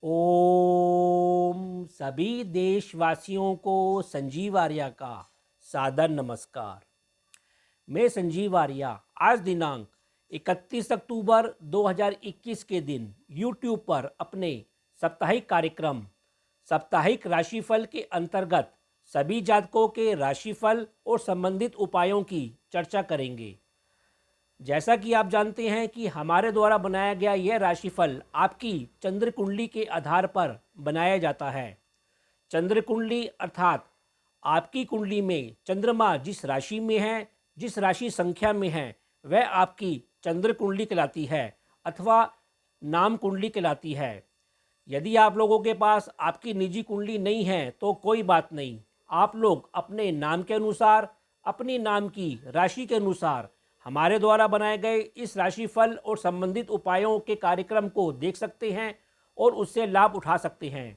ओम सभी देशवासियों को संजीव आर्या का सादर नमस्कार। मैं संजीव आर्या आज दिनांक 31 अक्टूबर 2021 के दिन YouTube पर अपने साप्ताहिक कार्यक्रम साप्ताहिक राशिफल के अंतर्गत सभी जातकों के राशिफल और संबंधित उपायों की चर्चा करेंगे। जैसा कि आप जानते हैं कि हमारे द्वारा बनाया गया यह राशिफल आपकी चंद्र कुंडली के आधार पर बनाया जाता है। चंद्र कुंडली अर्थात आपकी कुंडली में चंद्रमा जिस राशि में है, जिस राशि संख्या में है, वह आपकी चंद्र कुंडली कहलाती है अथवा नाम कुंडली कहलाती है। यदि आप लोगों के पास आपकी निजी कुंडली नहीं है तो कोई बात नहीं, आप लोग अपने नाम के अनुसार, अपनी नाम की राशि के अनुसार हमारे द्वारा बनाए गए इस राशिफल और संबंधित उपायों के कार्यक्रम को देख सकते हैं और उससे लाभ उठा सकते हैं।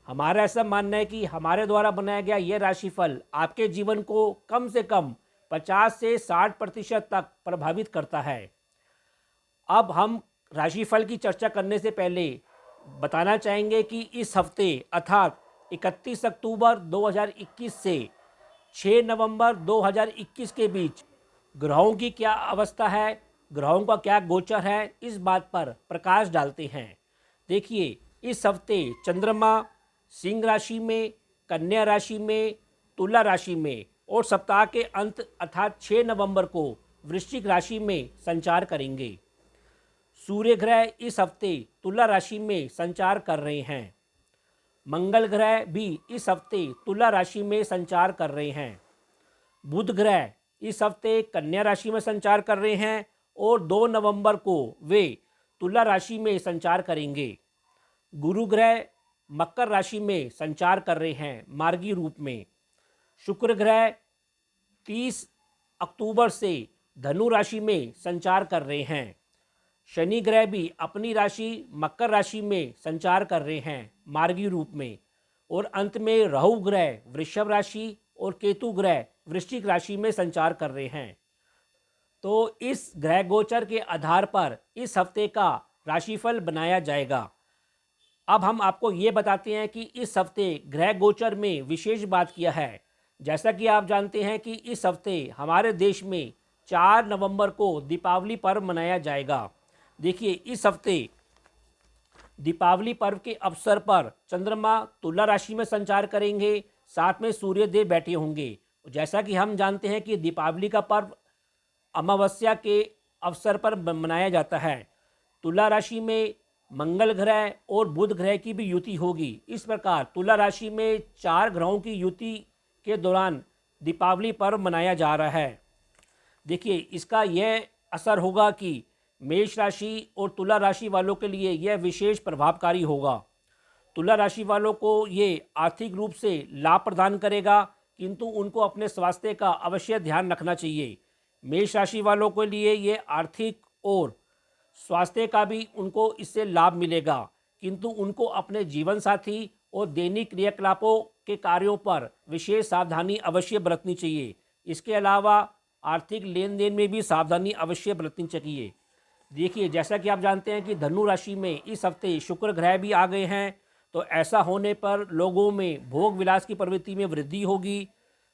हमारा ऐसा मानना है कि हमारे द्वारा बनाया गया यह राशिफल आपके जीवन को कम से कम 50 से 60% तक प्रभावित करता है। अब हम राशिफल की चर्चा करने से पहले बताना चाहेंगे कि इस हफ्ते अर्थात 31 अक्टूबर 2021 से 6 नवंबर 2021 के बीच ग्रहों की क्या अवस्था है, ग्रहों का क्या गोचर है, इस बात पर प्रकाश डालते हैं। देखिए, इस हफ्ते चंद्रमा सिंह राशि में, कन्या राशि में, तुला राशि में और सप्ताह के अंत अर्थात 6 नवंबर को वृश्चिक राशि में संचार करेंगे। सूर्य ग्रह इस हफ्ते तुला राशि में संचार कर रहे हैं। मंगल ग्रह भी इस हफ्ते तुला राशि में संचार कर रहे हैं। बुध ग्रह इस हफ्ते कन्या राशि में संचार कर रहे हैं और 2 नवंबर को वे तुला राशि में संचार करेंगे। गुरु ग्रह मकर राशि में संचार कर रहे हैं मार्गी रूप में। शुक्र ग्रह 30 अक्टूबर से धनु राशि में संचार कर रहे हैं। शनि ग्रह भी अपनी राशि मकर राशि में संचार कर रहे हैं मार्गी रूप में। और अंत में राहु ग्रह वृषभ राशि और केतु ग्रह वृश्चिक राशि में संचार कर रहे हैं। तो इस ग्रह गोचर के आधार पर इस हफ्ते का राशिफल बनाया जाएगा। अब हम आपको ये बताते हैं कि इस हफ्ते ग्रह गोचर में विशेष बात किया है। जैसा कि आप जानते हैं कि इस हफ्ते हमारे देश में 4 नवंबर को दीपावली पर्व मनाया जाएगा। देखिए, इस हफ्ते दीपावली पर्व के अवसर पर चंद्रमा तुला राशि में संचार करेंगे, साथ में सूर्य देव बैठे होंगे। जैसा कि हम जानते हैं कि दीपावली का पर्व अमावस्या के अवसर पर मनाया जाता है। तुला राशि में मंगल ग्रह और बुध ग्रह की भी युति होगी। इस प्रकार तुला राशि में 4 ग्रहों की युति के दौरान दीपावली पर्व मनाया जा रहा है। देखिए, इसका यह असर होगा कि मेष राशि और तुला राशि वालों के लिए यह विशेष प्रभावकारी होगा। तुला राशि वालों को ये आर्थिक रूप से लाभ प्रदान करेगा, किंतु उनको अपने स्वास्थ्य का अवश्य ध्यान रखना चाहिए। मेष राशि वालों के लिए ये आर्थिक और स्वास्थ्य का भी उनको इससे लाभ मिलेगा, किंतु उनको अपने जीवन साथी और दैनिक क्रियाकलापों के कार्यों पर विशेष सावधानी अवश्य बरतनी चाहिए। इसके अलावा आर्थिक लेन देन में भी सावधानी अवश्य बरतनी चाहिए। देखिए, जैसा कि आप जानते हैं कि धनु राशि में इस हफ्ते शुक्र ग्रह भी आ गए हैं, तो ऐसा होने पर लोगों में भोग विलास की प्रवृत्ति में वृद्धि होगी,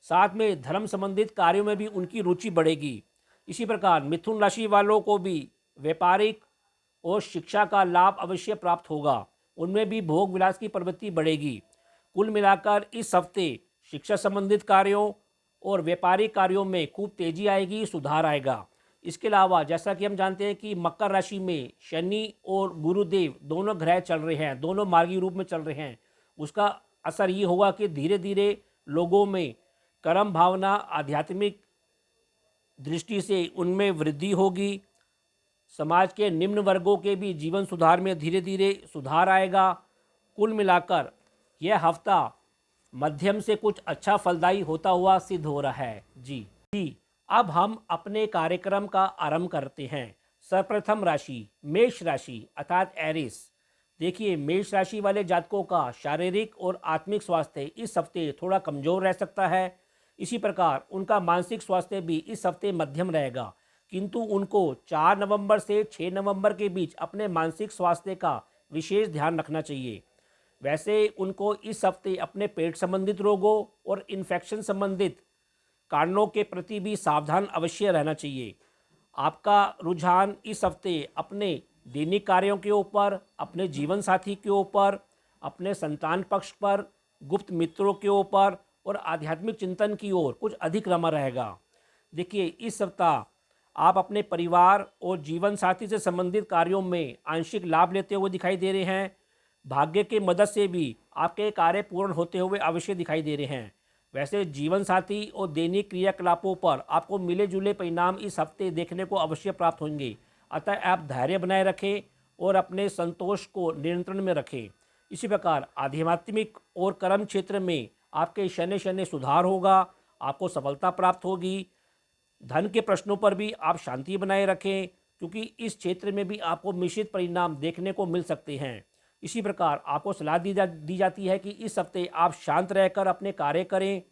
साथ में धर्म संबंधित कार्यों में भी उनकी रुचि बढ़ेगी। इसी प्रकार मिथुन राशि वालों को भी व्यापारिक और शिक्षा का लाभ अवश्य प्राप्त होगा, उनमें भी भोग विलास की प्रवृत्ति बढ़ेगी। कुल मिलाकर इस हफ्ते शिक्षा संबंधित कार्यों और व्यापारिक कार्यों में खूब तेजी आएगी, सुधार आएगा। इसके अलावा जैसा कि हम जानते हैं कि मकर राशि में शनि और गुरुदेव दोनों ग्रह चल रहे हैं, दोनों मार्गी रूप में चल रहे हैं। उसका असर ये होगा कि धीरे धीरे लोगों में कर्म भावना, आध्यात्मिक दृष्टि से उनमें वृद्धि होगी। समाज के निम्न वर्गों के भी जीवन सुधार में धीरे धीरे सुधार आएगा। कुल मिलाकर यह हफ्ता मध्यम से कुछ अच्छा फलदायी होता हुआ सिद्ध हो रहा है। जी, अब हम अपने कार्यक्रम का आरंभ करते हैं। सर्वप्रथम राशि मेष राशि अर्थात एरिस। देखिए, मेष राशि वाले जातकों का शारीरिक और आत्मिक स्वास्थ्य इस हफ्ते थोड़ा कमजोर रह सकता है। इसी प्रकार उनका मानसिक स्वास्थ्य भी इस हफ्ते मध्यम रहेगा, किंतु उनको 4 नवंबर से 6 नवंबर के बीच अपने मानसिक स्वास्थ्य का विशेष ध्यान रखना चाहिए। वैसे उनको इस हफ्ते अपने पेट संबंधित रोगों और इन्फेक्शन संबंधित कारणों के प्रति भी सावधान अवश्य रहना चाहिए। आपका रुझान इस हफ्ते अपने दैनिक कार्यों के ऊपर, अपने जीवन साथी के ऊपर, अपने संतान पक्ष पर, गुप्त मित्रों के ऊपर और आध्यात्मिक चिंतन की ओर कुछ अधिक रमा रहेगा। देखिए, इस सप्ताह आप अपने परिवार और जीवन साथी से संबंधित कार्यों में आंशिक लाभ लेते हुए दिखाई दे रहे हैं। भाग्य की मदद से भी आपके कार्य पूर्ण होते हुए अवश्य दिखाई दे रहे हैं। वैसे जीवन साथी और दैनिक क्रियाकलापों पर आपको मिले जुले परिणाम इस हफ्ते देखने को अवश्य प्राप्त होंगे। अतः आप धैर्य बनाए रखें और अपने संतोष को नियंत्रण में रखें। इसी प्रकार आध्यात्मिक और कर्म क्षेत्र में आपके शनि शनि सुधार होगा, आपको सफलता प्राप्त होगी। धन के प्रश्नों पर भी आप शांति बनाए रखें, क्योंकि इस क्षेत्र में भी आपको मिश्रित परिणाम देखने को मिल सकते हैं। इसी प्रकार आपको सलाह दी जाती है कि इस हफ्ते आप शांत रहकर अपने कार्य करें।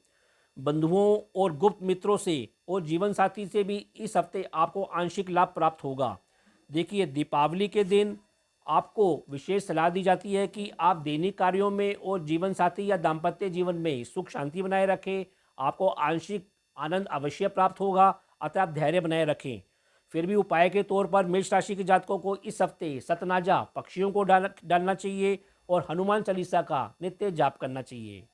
बंधुओं और गुप्त मित्रों से और जीवन साथी से भी इस हफ्ते आपको आंशिक लाभ प्राप्त होगा। देखिए, दीपावली के दिन आपको विशेष सलाह दी जाती है कि आप दैनिक कार्यों में और जीवन साथी या दाम्पत्य जीवन में सुख शांति बनाए रखें। आपको आंशिक आनंद अवश्य प्राप्त होगा, अतः आप धैर्य बनाए रखें। फिर भी उपाय के तौर पर मेष राशि के जातकों को इस हफ्ते सतनाजा पक्षियों को डालना चाहिए और हनुमान चालीसा का नित्य जाप करना चाहिए।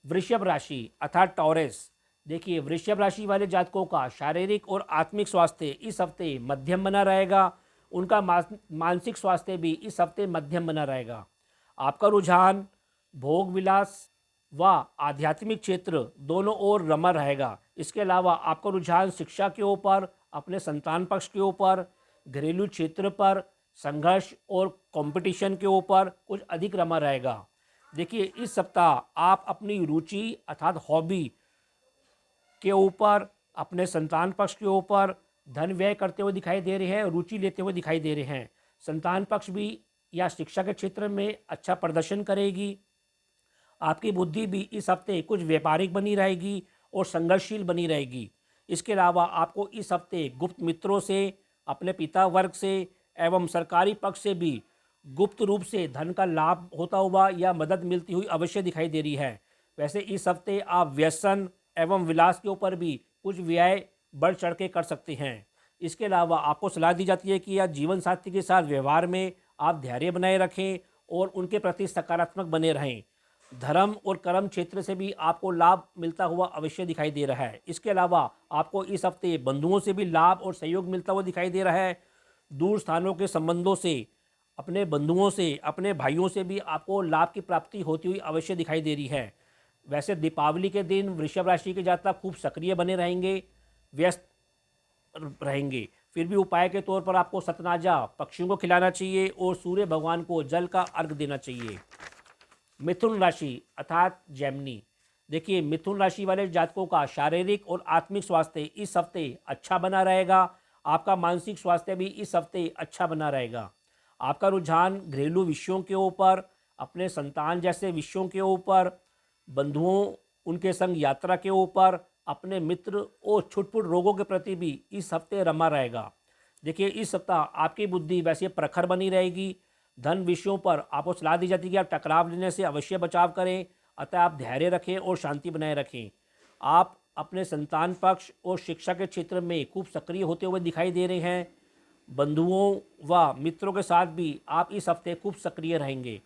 वृषभ राशि अर्थात टॉरस। देखिए, वृषभ राशि वाले जातकों का शारीरिक और आत्मिक स्वास्थ्य इस हफ्ते मध्यम बना रहेगा। उनका मानसिक स्वास्थ्य भी इस हफ्ते मध्यम बना रहेगा। आपका रुझान भोग विलास व आध्यात्मिक क्षेत्र दोनों ओर रमा रहेगा। इसके अलावा आपका रुझान शिक्षा के ऊपर, अपने संतान पक्ष के ऊपर, घरेलू क्षेत्र पर, संघर्ष और कंपटीशन के ऊपर कुछ अधिक रमा रहेगा। देखिए, इस सप्ताह आप अपनी रुचि अर्थात हॉबी के ऊपर, अपने संतान पक्ष के ऊपर धन व्यय करते हुए दिखाई दे रहे हैं, रुचि लेते हुए दिखाई दे रहे हैं। संतान पक्ष भी या शिक्षा के क्षेत्र में अच्छा प्रदर्शन करेगी। आपकी बुद्धि भी इस हफ्ते कुछ व्यापारिक बनी रहेगी और संघर्षशील बनी रहेगी। इसके अलावा आपको इस हफ्ते गुप्त मित्रों से, अपने पिता वर्ग से एवं सरकारी पक्ष से भी गुप्त रूप से धन का लाभ होता हुआ या मदद मिलती हुई अवश्य दिखाई दे रही है। वैसे इस हफ्ते आप व्यसन एवं विलास के ऊपर भी कुछ व्यय बढ़ चढ़ के कर सकते हैं। इसके अलावा आपको सलाह दी जाती है कि या जीवन साथी के साथ व्यवहार में आप धैर्य बनाए रखें और उनके प्रति सकारात्मक बने रहें। धर्म और कर्म क्षेत्र से भी आपको लाभ मिलता हुआ अवश्य दिखाई दे रहा है। इसके अलावा आपको इस हफ्ते बंधुओं से भी लाभ और सहयोग मिलता हुआ दिखाई दे रहा है। दूर स्थानों के संबंधों से, अपने बंधुओं से, अपने भाइयों से भी आपको लाभ की प्राप्ति होती हुई अवश्य दिखाई दे रही है। वैसे दीपावली के दिन वृषभ राशि के जातक खूब सक्रिय बने रहेंगे, व्यस्त रहेंगे। फिर भी उपाय के तौर पर आपको सतनाजा पक्षियों को खिलाना चाहिए और सूर्य भगवान को जल का अर्घ देना चाहिए। मिथुन राशि अर्थात जेमिनी। देखिए, मिथुन राशि वाले जातकों का शारीरिक और आत्मिक स्वास्थ्य इस हफ्ते अच्छा बना रहेगा। आपका मानसिक स्वास्थ्य भी इस हफ्ते अच्छा बना रहेगा। आपका रुझान घरेलू विषयों के ऊपर, अपने संतान जैसे विषयों के ऊपर, बंधुओं उनके संग यात्रा के ऊपर, अपने मित्र और छुटपुट रोगों के प्रति भी इस हफ्ते रमा रहेगा। देखिए, इस सप्ताह आपकी बुद्धि वैसे प्रखर बनी रहेगी। धन विषयों पर आपको सलाह दी जाती है कि आप टकराव लेने से अवश्य बचाव करें, अतः आप धैर्य रखें और शांति बनाए रखें। आप अपने संतान पक्ष और शिक्षा के क्षेत्र में खूब सक्रिय होते हुए दिखाई दे रहे हैं। बंधुओं व मित्रों के साथ भी आप इस हफ्ते खूब सक्रिय रहेंगे।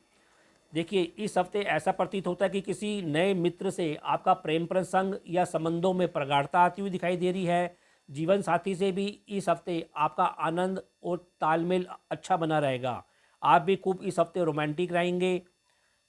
देखिए, इस हफ्ते ऐसा प्रतीत होता है कि किसी नए मित्र से आपका प्रेम प्रसंग या संबंधों में प्रगाढ़ता आती हुई दिखाई दे रही है। जीवन साथी से भी इस हफ्ते आपका आनंद और तालमेल अच्छा बना रहेगा। आप भी खूब इस हफ्ते रोमांटिक रहेंगे।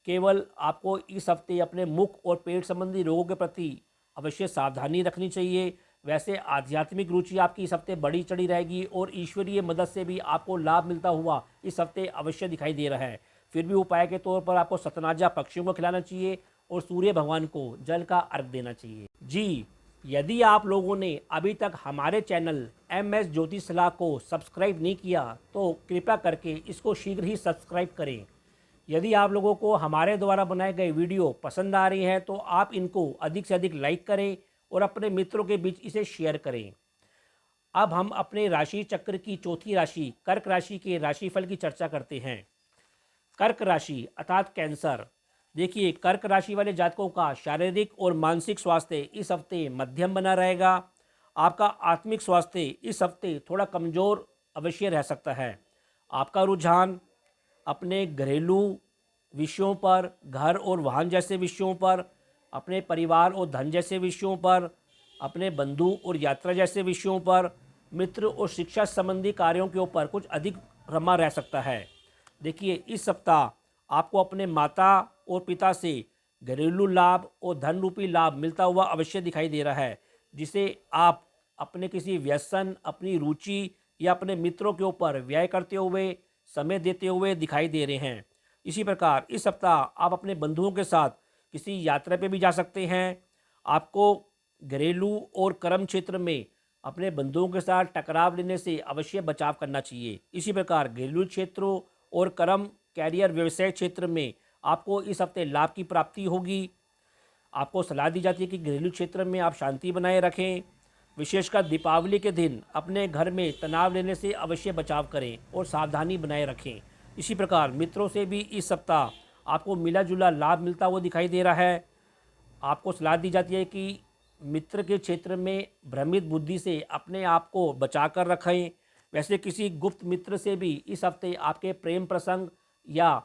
केवल आपको इस हफ्ते अपने मुख और पेट संबंधी रोगों के प्रति अवश्य सावधानी रखनी चाहिए। वैसे आध्यात्मिक रुचि आपकी इस हफ्ते बढ़ी चढ़ी रहेगी और ईश्वरीय मदद से भी आपको लाभ मिलता हुआ इस हफ्ते अवश्य दिखाई दे रहा है। फिर भी उपाय के तौर पर आपको सतनाजा पक्षियों को खिलाना चाहिए और सूर्य भगवान को जल का अर्घ देना चाहिए। जी, यदि आप लोगों ने अभी तक हमारे चैनल MS ज्योतिष सलाह को सब्सक्राइब नहीं किया तो कृपया करके इसको शीघ्र ही सब्सक्राइब करें। यदि आप लोगों को हमारे द्वारा बनाए गए वीडियो पसंद आ रही हैं तो आप इनको अधिक से अधिक लाइक करें और अपने मित्रों के बीच इसे शेयर करें। अब हम अपने राशि चक्र की चौथी राशि कर्क राशि के राशिफल की चर्चा करते हैं। कर्क राशि अर्थात कैंसर। देखिए, कर्क राशि वाले जातकों का शारीरिक और मानसिक स्वास्थ्य इस हफ्ते मध्यम बना रहेगा। आपका आत्मिक स्वास्थ्य इस हफ्ते थोड़ा कमज़ोर अवश्य रह सकता है। आपका रुझान अपने घरेलू विषयों पर, घर और वाहन जैसे विषयों पर, अपने परिवार और धन जैसे विषयों पर, अपने बंधु और यात्रा जैसे विषयों पर, मित्र और शिक्षा संबंधी कार्यों के ऊपर कुछ अधिक रमा रह सकता है। देखिए, इस सप्ताह आपको अपने माता और पिता से घरेलू लाभ और धन रूपी लाभ मिलता हुआ अवश्य दिखाई दे रहा है, जिसे आप अपने किसी व्यसन, अपनी रुचि या अपने मित्रों के ऊपर व्यय करते हुए, समय देते हुए दिखाई दे रहे हैं। इसी प्रकार इस सप्ताह आप अपने बंधुओं के साथ किसी यात्रा पे भी जा सकते हैं। आपको घरेलू और कर्म क्षेत्र में अपने बंधुओं के साथ टकराव लेने से अवश्य बचाव करना चाहिए। इसी प्रकार घरेलू क्षेत्रों और कर्म, कैरियर, व्यवसाय क्षेत्र में आपको इस हफ्ते लाभ की प्राप्ति होगी। आपको सलाह दी जाती है कि घरेलू क्षेत्र में आप शांति बनाए रखें। विशेषकर दीपावली के दिन अपने घर में तनाव लेने से अवश्य बचाव करें और सावधानी बनाए रखें। इसी प्रकार मित्रों से भी इस सप्ताह आपको मिला जुला लाभ मिलता हुआ दिखाई दे रहा है। आपको सलाह दी जाती है कि मित्र के क्षेत्र में भ्रमित बुद्धि से अपने आप को बचा कर रखें। वैसे किसी गुप्त मित्र से भी इस हफ्ते आपके प्रेम प्रसंग या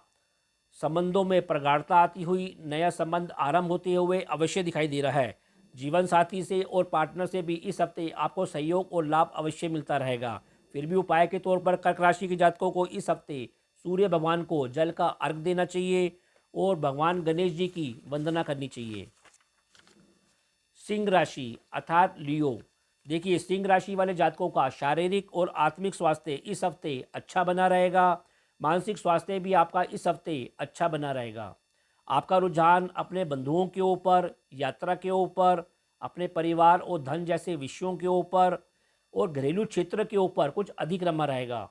संबंधों में प्रगाढ़ता आती हुई नया संबंध आरंभ होते हुए अवश्य दिखाई दे रहा है। जीवन साथी से और पार्टनर से भी इस हफ्ते आपको सहयोग और लाभ अवश्य मिलता रहेगा। फिर भी उपाय के तौर पर कर्क राशि के जातकों को इस हफ्ते सूर्य भगवान को जल का अर्घ देना चाहिए और भगवान गणेश जी की वंदना करनी चाहिए। सिंह राशि अर्थात लियो। देखिए, सिंह राशि वाले जातकों का शारीरिक और आत्मिक स्वास्थ्य इस हफ्ते अच्छा बना रहेगा। मानसिक स्वास्थ्य भी आपका इस हफ्ते अच्छा बना रहेगा। आपका रुझान अपने बंधुओं के ऊपर, यात्रा के ऊपर, अपने परिवार और धन जैसे विषयों के ऊपर और घरेलू क्षेत्र के ऊपर कुछ अधिक रमा रहेगा।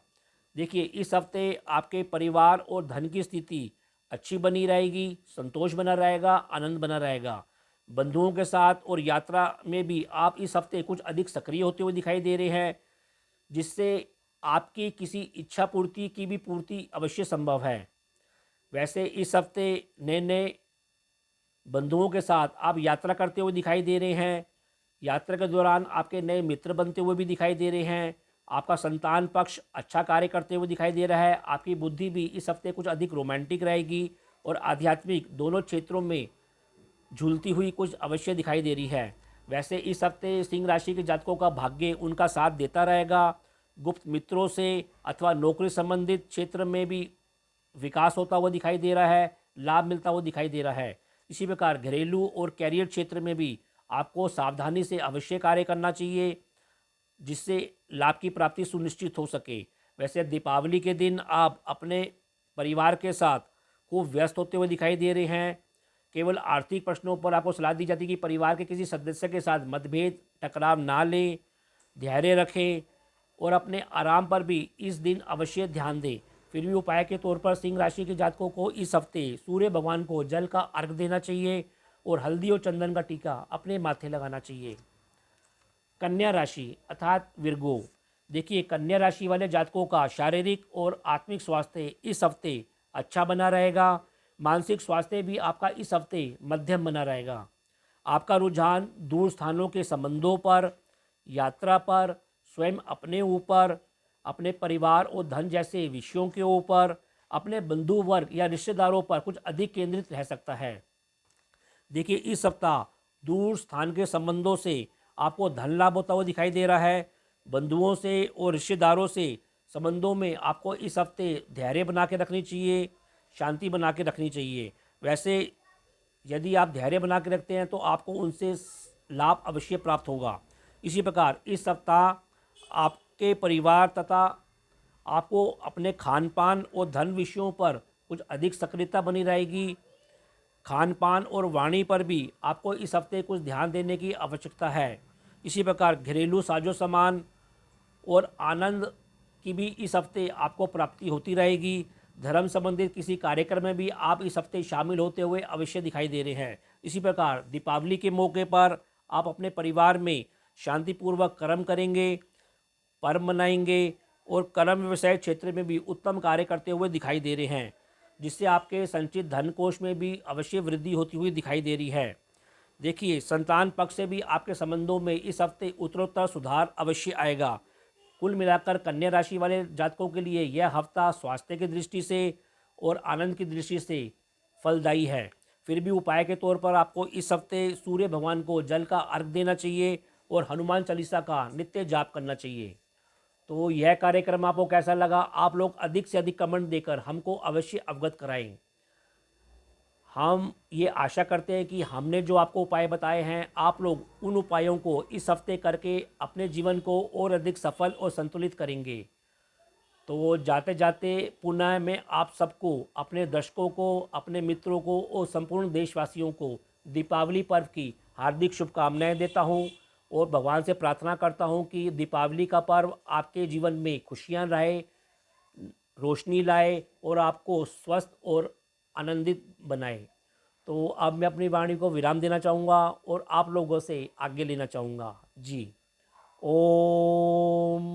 देखिए, इस हफ्ते आपके परिवार और धन की स्थिति अच्छी बनी रहेगी, संतोष बना रहेगा, आनंद बना रहेगा। बंधुओं के साथ और यात्रा में भी आप इस हफ्ते कुछ अधिक सक्रिय होते हुए दिखाई दे रहे हैं, जिससे आपकी किसी इच्छा पूर्ति की भी पूर्ति अवश्य संभव है। वैसे इस हफ्ते नए नए बंधुओं के साथ आप यात्रा करते हुए दिखाई दे रहे हैं। यात्रा के दौरान आपके नए मित्र बनते हुए भी दिखाई दे रहे हैं। आपका संतान पक्ष अच्छा कार्य करते हुए दिखाई दे रहा है। आपकी बुद्धि भी इस हफ्ते कुछ अधिक रोमांटिक रहेगी और आध्यात्मिक दोनों क्षेत्रों में झूलती हुई कुछ अवश्य दिखाई दे रही है। वैसे इस हफ्ते सिंह राशि के जातकों का भाग्य उनका साथ देता रहेगा। गुप्त मित्रों से अथवा नौकरी संबंधित क्षेत्र में भी विकास होता हुआ दिखाई दे रहा है, लाभ मिलता हुआ दिखाई दे रहा है। इसी प्रकार घरेलू और कैरियर क्षेत्र में भी आपको सावधानी से अवश्य कार्य करना चाहिए, जिससे लाभ की प्राप्ति सुनिश्चित हो सके। वैसे दीपावली के दिन आप अपने परिवार के साथ खूब व्यस्त होते हुए दिखाई दे रहे हैं। केवल आर्थिक प्रश्नों पर आपको सलाह दी जाती है कि परिवार के किसी सदस्य के साथ मतभेद, टकराव ना लें, धैर्य रखें और अपने आराम पर भी इस दिन अवश्य ध्यान दें। फिर भी उपाय के तौर पर सिंह राशि के जातकों को इस हफ्ते सूर्य भगवान को जल का अर्घ देना चाहिए और हल्दी और चंदन का टीका अपने माथे लगाना चाहिए। कन्या राशि अर्थात विर्गो। देखिए, कन्या राशि वाले जातकों का शारीरिक और आत्मिक स्वास्थ्य इस हफ्ते अच्छा बना रहेगा। मानसिक स्वास्थ्य भी आपका इस हफ्ते मध्यम बना रहेगा। आपका रुझान दूर स्थानों के संबंधों पर, यात्रा पर, स्वयं अपने ऊपर, अपने परिवार और धन जैसे विषयों के ऊपर, अपने बंधु वर्ग या रिश्तेदारों पर कुछ अधिक केंद्रित रह सकता है। देखिए, इस सप्ताह दूर स्थान के संबंधों से आपको धन लाभ होता हुआ दिखाई दे रहा है। बंधुओं से और रिश्तेदारों से संबंधों में आपको इस हफ्ते धैर्य बना के रखनी चाहिए, शांति बना के रखनी चाहिए। वैसे यदि आप धैर्य बना के रखते हैं तो आपको उनसे लाभ अवश्य प्राप्त होगा। इसी प्रकार इस सप्ताह आपके परिवार तथा आपको अपने खान पान और धन विषयों पर कुछ अधिक सक्रियता बनी रहेगी। खान पान और वाणी पर भी आपको इस हफ्ते कुछ ध्यान देने की आवश्यकता है। इसी प्रकार घरेलू साजो सामान और आनंद की भी इस हफ्ते आपको प्राप्ति होती रहेगी। धर्म संबंधित किसी कार्यक्रम में भी आप इस हफ्ते शामिल होते हुए अवश्य दिखाई दे रहे हैं। इसी प्रकार दीपावली के मौके पर आप अपने परिवार में शांतिपूर्वक कर्म करेंगे, पर्व मनाएंगे और कर्म व्यवसाय क्षेत्र में भी उत्तम कार्य करते हुए दिखाई दे रहे हैं। जिससे आपके संचित धन कोष में भी अवश्य वृद्धि होती हुई दिखाई दे रही है। देखिए, संतान पक्ष से भी आपके संबंधों में इस हफ्ते उत्तरोत्तर सुधार अवश्य आएगा। कुल मिलाकर कन्या राशि वाले जातकों के लिए यह हफ्ता स्वास्थ्य की दृष्टि से और आनंद की दृष्टि से फलदायी है। फिर भी उपाय के तौर पर आपको इस हफ्ते सूर्य भगवान को जल का अर्घ देना चाहिए और हनुमान चालीसा का नित्य जाप करना चाहिए। तो यह कार्यक्रम आपको कैसा लगा? आप लोग अधिक से अधिक कमेंट देकर हमको अवश्य अवगत कराएं। हम ये आशा करते हैं कि हमने जो आपको उपाय बताए हैं, आप लोग उन उपायों को इस हफ्ते करके अपने जीवन को और अधिक सफल और संतुलित करेंगे। तो जाते जाते पुनः मैं आप सबको, अपने दर्शकों को, अपने मित्रों को और संपूर्ण देशवासियों को दीपावली पर्व की हार्दिक शुभकामनाएं देता हूं और भगवान से प्रार्थना करता हूं कि दीपावली का पर्व आपके जीवन में खुशियां लाए, रोशनी लाए और आपको स्वस्थ और आनंदित बनाए। तो अब मैं अपनी वाणी को विराम देना चाहूँगा और आप लोगों से आगे लेना चाहूँगा। जी, ओम।